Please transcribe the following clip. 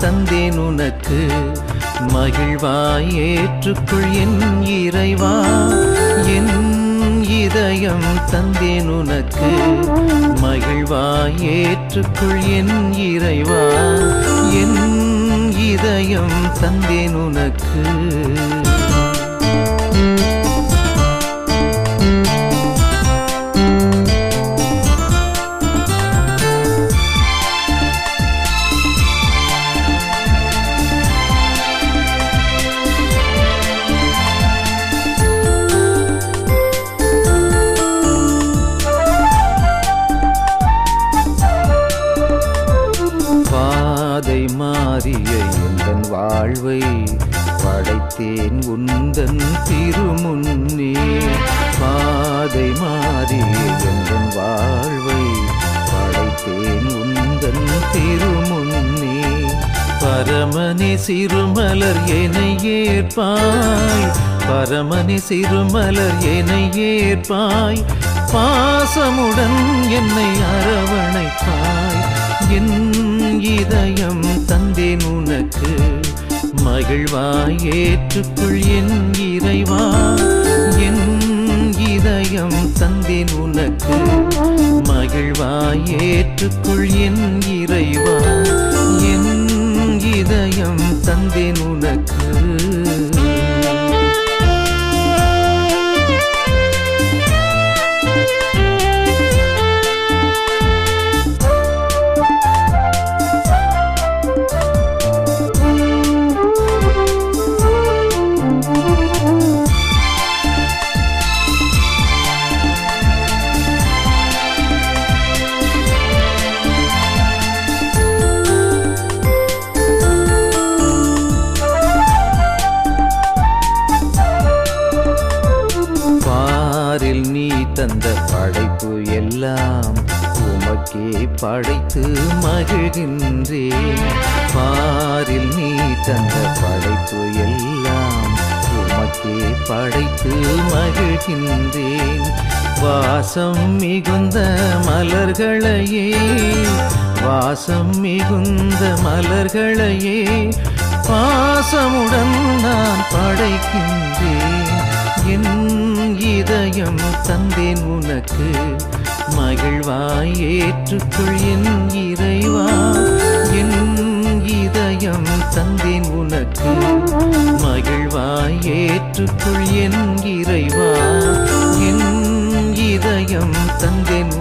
தந்தேன் உனக்கு, மகிழ்வாய் ஏற்றுக்கொள் என் இறைவா. என் இதயம் தந்தேன் உனக்கு, மகிழ்வாய் ஏற்றுக்கொள் என் இறைவா. என் இதயம் தந்தேன் உனக்கு. பாதை மாறிய எந்தன் வாழ்வை படைத்தேன் உந்தன் திருமுன்னே. பாதை மாறிய எந்தன் வாழ்வை படைத்தேன் உந்தன் திருமுன்னே. பரமனே சிறுமலர் என்னை ஏற்பாய், பரமனே சிறுமலர் என்னை ஏற்பாய். பாசமுடன் என்னை அரவணைப்பாய். என் இதயம் தந்தேன் உனக்கு, மகிழ்வாய் ஏற்றுக்கொள் என் இறைவா. என் இதயம் தந்தேன் உனக்கு, மகிழ்வாய் ஏற்றுக்கொள் என் இறைவா. என் இதயம் தந்தேன் உனக்கு. பாரில் நீ தந்த படைப்பு எல்லாம் உமக்கே படைத்து மகிழ்கின்றேன். பாரில் நீ தந்த படைப்பு எல்லாம் உமக்கே படைத்து மகிழ்கின்றேன். வாசம் மிகுந்த மலர்களையே, வாசம் மிகுந்த மலர்களையே பாசமுடன் நான் படைக்கின்றேன். என் இதயம் தந்தேன் உனக்கு, மகிழ்வாய் ஏற்றுக்கொள் என் இறைவா. என் இதயம் தந்தேன் உனக்கு, மகிழ்வாய் ஏற்றுக்கொள் என் இறைவா. என் இதயம் தந்தேன்